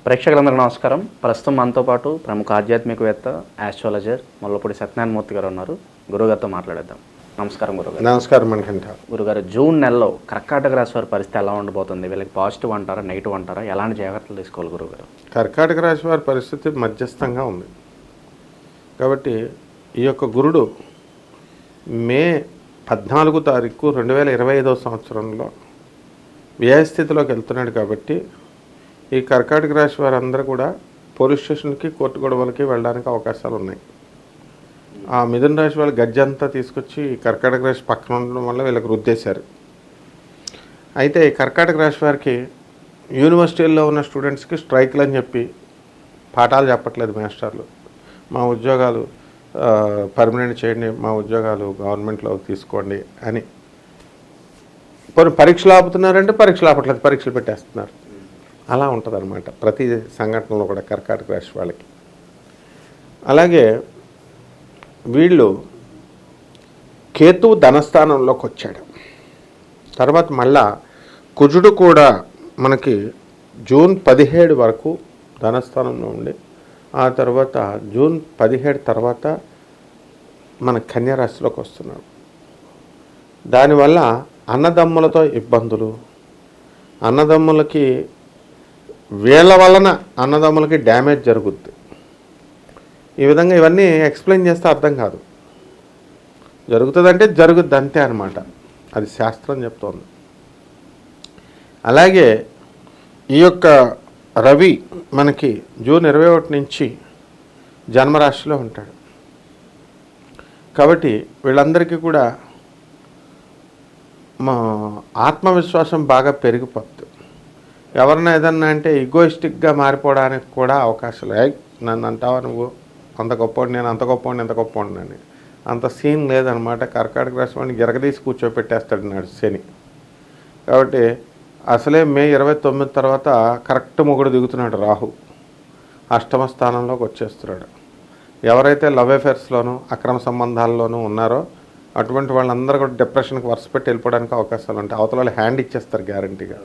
ప్రేక్షకులందరికీ నమస్కారం. ప్రస్తుతం మనతో పాటు ప్రముఖ ఆధ్యాత్మికవేత్త, ఆస్ట్రాలజర్ ముల్లపూడి సత్యనారాయణమూర్తి గారు ఉన్నారు. గురుగారితో మాట్లాడేద్దాం. నమస్కారం గురుగారు. నమస్కారం మణికంఠ. గురుగారు, జూన్ నెలలో కర్కాటక రాశి వారి పరిస్థితి ఎలా ఉండబోతుంది? వీళ్ళకి పాజిటివ్ అంటారా, నెగిటివ్ అంటారా? ఎలాంటి జాగ్రత్తలు తీసుకోవాలి గురుగారు? కర్కాటక రాశి వారి పరిస్థితి మధ్యస్థంగా ఉంది. కాబట్టి ఈ యొక్క గురుడు మే 14 తారీఖు 2025 సంవత్సరంలో వ్యయస్థితిలోకి వెళ్తున్నాడు. కాబట్టి ఈ కర్కాటక రాశి వారందరూ కూడా పోలీస్ స్టేషన్కి, కోర్టు గొడవలకి వెళ్ళడానికి అవకాశాలు ఉన్నాయి. ఆ మిథున రాశి వాళ్ళు గజ్జంతా తీసుకొచ్చి ఈ కర్కాటక రాశి పక్కన ఉండడం వల్ల వీళ్ళకి రుద్దేశారు. అయితే ఈ కర్కాటక రాశి వారికి యూనివర్సిటీల్లో ఉన్న స్టూడెంట్స్కి స్ట్రైక్లు అని చెప్పి పాఠాలు చెప్పట్లేదు మాస్టర్లు. మా ఉద్యోగాలు పర్మనెంట్ చేయండి, మా ఉద్యోగాలు గవర్నమెంట్లో తీసుకోండి అని. పరీక్షలు ఆపుతున్నారంటే పరీక్షలు ఆపట్లేదు, పరీక్షలు పెట్టేస్తున్నారు. అలా ఉంటుంది అన్నమాట ప్రతి సంఘటనలో కూడా కర్కాటక రాశి వాళ్ళకి. అలాగే వీళ్ళు కేతువు ధనస్థానంలోకి వచ్చాడు. తర్వాత మళ్ళా కుజుడు కూడా మనకి జూన్ 17 వరకు ధనస్థానంలో ఉండి, ఆ తర్వాత జూన్ 17 తర్వాత మన కన్యారాశిలోకి వస్తున్నాడు. దానివల్ల అన్నదమ్ములతో ఇబ్బందులు, అన్నదమ్ములకి వీళ్ళ వలన అన్నదమ్ములకి డ్యామేజ్ జరుగుద్ది. ఈ విధంగా ఇవన్నీ ఎక్స్ప్లెయిన్ చేస్తే అర్థం కాదు. జరుగుతుందంటే జరుగుద్ది అంతే అనమాట. అది శాస్త్రం చెప్తోంది. అలాగే ఈ యొక్క రవి మనకి జూన్ 21 నుంచి జన్మరాశిలో ఉంటాడు. కాబట్టి వీళ్ళందరికీ కూడా ఆత్మవిశ్వాసం బాగా పెరిగిపోతుంది. ఎవరన్నా ఏదన్నా అంటే ఈగోయిస్టిక్గా మారిపోవడానికి కూడా అవకాశాలు. నన్ను అంటావా నువ్వు అంత గొప్పవాడిని, నేను అంత గొప్పవాడిని, ఎంత గొప్పవాడిని అని అంత సీన్ లేదనమాట. కర్కాటక రాశి వాడిని గిరగదీసి కూర్చోపెట్టేస్తాడు నాడు శని. కాబట్టి అసలే మే 29 తర్వాత కరెక్ట్ మొగుడు దిగుతున్నాడు రాహు. అష్టమ స్థానంలోకి వచ్చేస్తున్నాడు. ఎవరైతే లవ్ అఫేర్స్లోనూ అక్రమ సంబంధాల్లోనూ ఉన్నారో అటువంటి వాళ్ళందరూ కూడా డిప్రెషన్కి వరుసపెట్టి వెళ్ళిపోవడానికి అవకాశాలు ఉంటాయి. అవతల వాళ్ళు హ్యాండ్ ఇచ్చేస్తారు గ్యారంటీగా.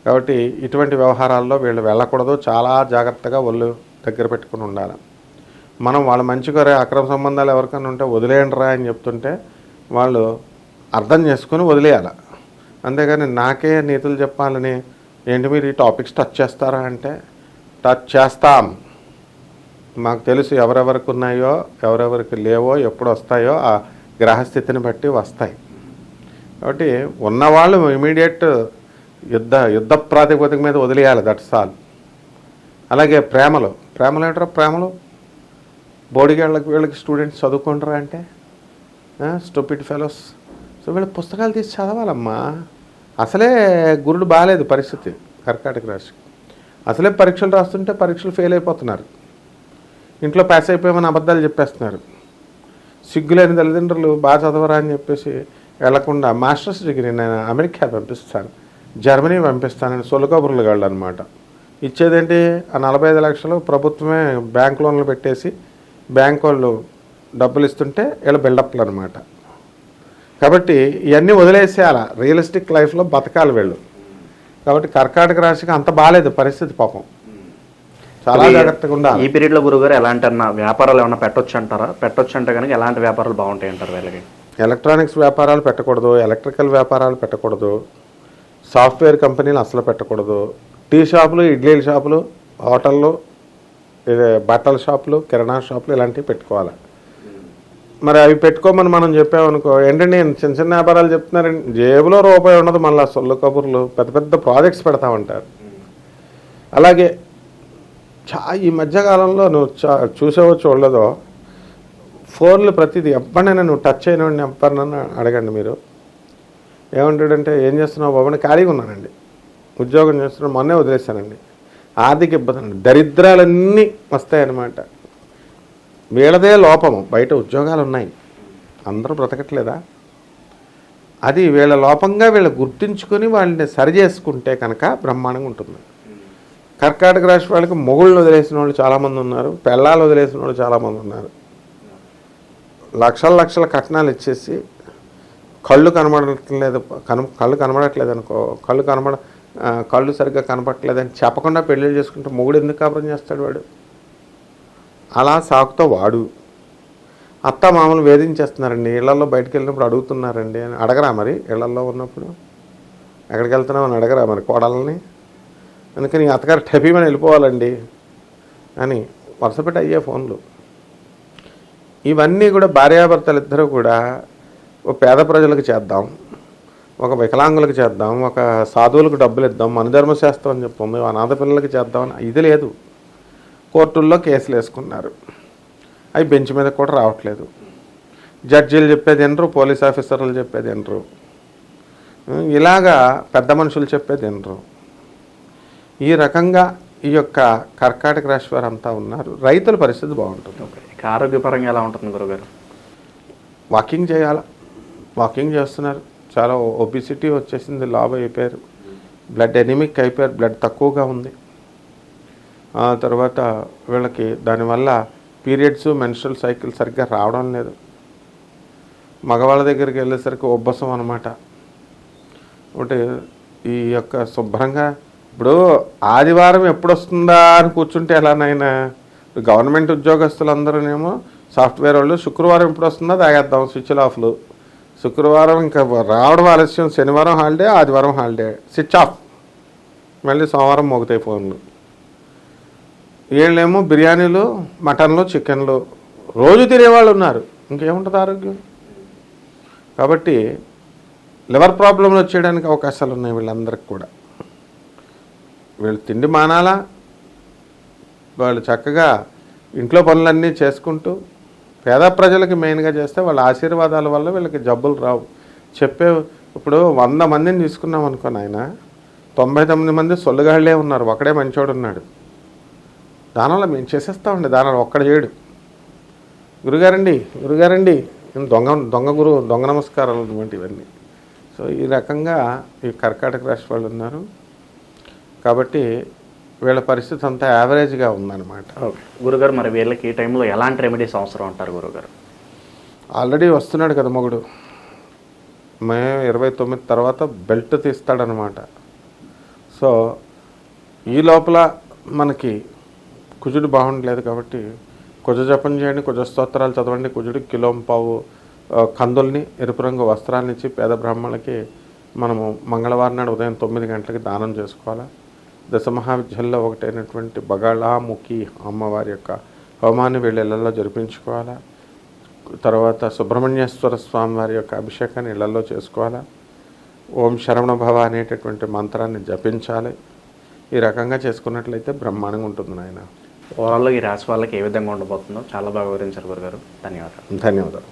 కాబట్టి ఇటువంటి వ్యవహారాల్లో వీళ్ళు వెళ్ళకూడదు. చాలా జాగ్రత్తగా ఒళ్ళు దగ్గర పెట్టుకుని ఉండాలి. మనం వాళ్ళ మంచి కొరే అక్రమ సంబంధాలు ఎవరికైనా ఉంటే వదిలేయండిరా అని చెప్తుంటే వాళ్ళు అర్థం చేసుకుని వదిలేయాలి. అంతేగాని నాకే నీతులు చెప్పాలని, ఏంటి మీరు ఈ టాపిక్స్ టచ్ చేస్తారా అంటే టచ్ చేస్తాం. మాకు తెలుసు ఎవరెవరికి ఉన్నాయో ఎవరెవరికి లేవో ఎప్పుడు వస్తాయో ఆ గ్రహస్థితిని బట్టి వస్తాయి. కాబట్టి ఉన్నవాళ్ళు ఇమీడియట్ యుద్ధ ప్రాతిపదిక మీద వదిలేయాలి. That's all. అలాగే ప్రేమలు ఏంటారా, ప్రేమలు వీళ్ళకి స్టూడెంట్స్ చదువుకుంటారా అంటే స్టూపిడ్ ఫెలోస్. సో వీళ్ళ పుస్తకాలు తీసి చదవాలమ్మా. అసలే గురుడు బాగాలేదు పరిస్థితి కర్కాటక రాశికి. అసలే పరీక్షలు రాస్తుంటే పరీక్షలు ఫెయిల్ అయిపోతున్నారు. ఇంట్లో పాస్ అయిపోయామని అబద్ధాలు చెప్పేస్తున్నారు. సిగ్గులేని తల్లిదండ్రులు బాగా చదవరా అని చెప్పేసి వెళ్లకుండా మాస్టర్స్ డిగ్రీ నేను అమెరికా పంపిస్తాను, జర్మనీ పంపిస్తానని సొలకబుర్లు గాళ్ళు అనమాట. ఇచ్చేదేంటి ఆ 45 లక్షలు ప్రభుత్వమే బ్యాంక్ లోన్లు పెట్టేసి బ్యాంక్ వాళ్ళు డబ్బులు ఇస్తుంటే వీళ్ళ బిల్డప్లు అనమాట. కాబట్టి ఇవన్నీ వదిలేసేయాల. రియలిస్టిక్ లైఫ్లో బతకాలి వీళ్ళు. కాబట్టి కర్కాటక రాశికి అంత బాగాలేదు పరిస్థితి పాపం. చాలా జాగ్రత్తగా ఉండాలి. ఈ పీరియడ్లో గురుగారు ఎలాంటి వ్యాపారాలు ఏమైనా పెట్టొచ్చు అంటారా? పెట్టొచ్చు అంటే కనుక ఎలాంటి వ్యాపారాలు బాగుంటాయి అంటారు వీళ్ళకి? ఎలక్ట్రానిక్స్ వ్యాపారాలు పెట్టకూడదు, ఎలక్ట్రికల్ వ్యాపారాలు పెట్టకూడదు, సాఫ్ట్వేర్ కంపెనీలు అసలు పెట్టకూడదు, టీ షాపులు, ఇడ్లీల షాపులు, హోటళ్ళు, బట్టల షాపులు, కిరాణా షాపులు ఇలాంటివి పెట్టుకోవాలి. మరి అవి పెట్టుకోమని మనం చెప్పామనుకో, ఏంటంటే చిన్న చిన్న వ్యాపారాలు చెప్తున్నారండి, జేబులో రూపాయి ఉండదు, మళ్ళీ సొల్లు కబుర్లు పెద్ద పెద్ద ప్రాజెక్ట్స్ పెడతామంటారు. అలాగే ఈ మధ్యకాలంలో నువ్వు చూసేవో చూడలేదో ఫోన్లు ప్రతిదీ ఎప్పుడైనా నువ్వు టచ్ అయినవాడిని ఎవరినన్నా అడగండి మీరు. ఏమంటాడంటే ఏం చేస్తున్నావు బాబు? ఖాళీగా ఉన్నానండి, ఉద్యోగం చేస్తున్నాను, మొన్నే వదిలేశానండి, ఆర్థిక ఇబ్బంది అండి, దరిద్రాలన్నీ వస్తాయన్నమాట. వీళ్ళదే లోపము. బయట ఉద్యోగాలు ఉన్నాయి, అందరూ బ్రతకట్లేదా? అది వీళ్ళ లోపంగా వీళ్ళు గుర్తించుకొని వాళ్ళని సరి చేసుకుంటే కనుక బ్రహ్మాండంగా ఉంటుంది. కర్కాటక రాశి వాళ్ళకి మొగుళ్ళు వదిలేసిన వాళ్ళు చాలామంది ఉన్నారు, పెళ్ళాలు వదిలేసిన వాళ్ళు చాలామంది ఉన్నారు. లక్షల లక్షల కట్నాలు ఇచ్చేసి కళ్ళు కనబడట్లేదు అనుకో, కళ్ళు సరిగ్గా కనపట్లేదని చెప్పకుండా పెళ్ళిళ్ళు చేసుకుంటే మొగుడు ఎందుకు కాపురం చేస్తాడు వాడు? అలా సాకుతో వాడు అత్త మామూలు వేధించేస్తున్నారండి. ఇళ్లలో బయటకు వెళ్ళినప్పుడు అడుగుతున్నారండి అని అడగరా మరి? ఇళ్లలో ఉన్నప్పుడు ఎక్కడికి వెళ్తున్నావు అని అడగరా మరి కోడలని? అందుకని అత్తగారు టెపీమని వెళ్ళిపోవాలండి అని వరుసపెట్టి అయ్యే ఫోన్లు. ఇవన్నీ కూడా భార్యాభర్తలు ఇద్దరూ కూడా ఒక పేద ప్రజలకు చేద్దాం, ఒక వికలాంగులకు చేద్దాం, ఒక సాధువులకు డబ్బులు ఇద్దాం, మనుధర్మశాస్త్రం అని చెప్తుంది, అనాథ పిల్లలకి చేద్దామని ఇది లేదు. కోర్టుల్లో కేసులు వేసుకున్నారు, అవి బెంచ్ మీద కూడా రావట్లేదు. జడ్జీలు చెప్పేది వినరు, పోలీస్ ఆఫీసర్లు చెప్పేది వినరు, ఇలాగా పెద్ద మనుషులు చెప్పేది వినరు. ఈ రకంగా ఈ యొక్క కర్కాటక రాశి వారు అంతా ఉన్నారు. రైతుల పరిస్థితి బాగుంటుంది. ఇక ఆరోగ్యపరంగా ఎలా ఉంటుంది గురుగారు? వాకింగ్ చేయాలి, వాకింగ్ చేస్తున్నారు. చాలా ఒబిసిటీ వచ్చేసింది, లావ్ అయిపోయారు, బ్లడ్ ఎనిమిక్ అయిపోయారు, బ్లడ్ తక్కువగా ఉంది. ఆ తర్వాత వీళ్ళకి దానివల్ల పీరియడ్స్ మెన్స్ట్రల్ సైకిల్ సరిగ్గా రావడం లేదు. మగవాళ్ళ దగ్గరికి వెళ్ళేసరికి ఉబ్బసం అనమాట. ఒకటి ఈ యొక్క శుభ్రంగా ఇప్పుడు ఆదివారం ఎప్పుడు వస్తుందా అని కూర్చుంటే ఎలానైనా, గవర్నమెంట్ ఉద్యోగస్తులందరూనేమో సాఫ్ట్వేర్ వాళ్ళు శుక్రవారం ఎప్పుడు వస్తుందో తాగేద్దాం స్విచ్ ఆఫ్లు. శుక్రవారం ఇంకా రావడం ఆలస్యం, శనివారం హాలిడే, ఆదివారం హాలిడే, స్విచ్ ఆఫ్. మళ్ళీ సోమవారం మోగుతాయి ఫోన్లు. వీళ్ళేమో బిర్యానీలు, మటన్లు, చికెన్లు రోజు తినేవాళ్ళు ఉన్నారు. ఇంకేముంటుంది ఆరోగ్యం? కాబట్టి లివర్ ప్రాబ్లంలు వచ్చేయడానికి అవకాశాలు ఉన్నాయి వీళ్ళందరికీ కూడా. వీళ్ళు తిండి మానాలా, వాళ్ళు చక్కగా ఇంట్లో పనులన్నీ చేసుకుంటూ పేద ప్రజలకి మెయిన్గా చేస్తే వాళ్ళ ఆశీర్వాదాల వల్ల వీళ్ళకి జబ్బులు రావు. ఇప్పుడు 100 మందిని తీసుకున్నాం అనుకో నాయన, 99 మంది సొల్లుగాళ్ళే ఉన్నారు, ఒకడే మంచోడు ఉన్నాడు. దానివల్ల మేము చేసేస్తామండి, దానివల్ల ఒక్కడ చేయడు. గురుగారండి గురుగారండి దొంగ నమస్కారాలు అన్నమాట ఇవన్నీ. సో ఈ రకంగా ఈ కర్కాటక రాశి వాళ్ళు ఉన్నారు. కాబట్టి వీళ్ళ పరిస్థితి అంతా యావరేజ్గా ఉందన్నమాట. ఓకే గురుగారు, మరి వీళ్ళకి ఈ టైంలో ఎలాంటి రెమెడీస్ అవసరం అంటారు గురుగారు? ఆల్రెడీ వస్తున్నాడు కదా మొగుడు, మే 29 తర్వాత బెల్ట్ తీస్తాడనమాట. సో ఈ లోపల మనకి కుజుడు బాగుండలేదు కాబట్టి కుజ జపం చేయండి, కుజ స్తోత్రాలు చదవండి. కుజుడికి కిలోంపావు కందుల్ని, ఎరుపు రంగు వస్త్రాలను ఇచ్చి పేద బ్రాహ్మణులకి మనము మంగళవారం నాడు ఉదయం 9 గంటలకి దానం చేసుకోవాలి. దశమహావిద్యల్లో ఒకటైనటువంటి బగాళాముఖి అమ్మవారి యొక్క హోమాన్ని వీళ్ళ ఇళ్లలో జరిపించుకోవాలా. తర్వాత సుబ్రహ్మణ్యేశ్వర స్వామి వారి యొక్క అభిషేకాన్ని ఇళ్లలో చేసుకోవాలా. ఓం శరవణ భవ అనేటటువంటి మంత్రాన్ని జపించాలి. ఈ రకంగా చేసుకున్నట్లయితే బ్రహ్మాండంగా ఉంటుంది నాయన. ఓవరాల్గా ఈ రాశి వాళ్ళకి ఏ విధంగా ఉండబోతుందో చాలా బాగా వివరించారు గురుగారు. ధన్యవాదాలు. ధన్యవాదాలు.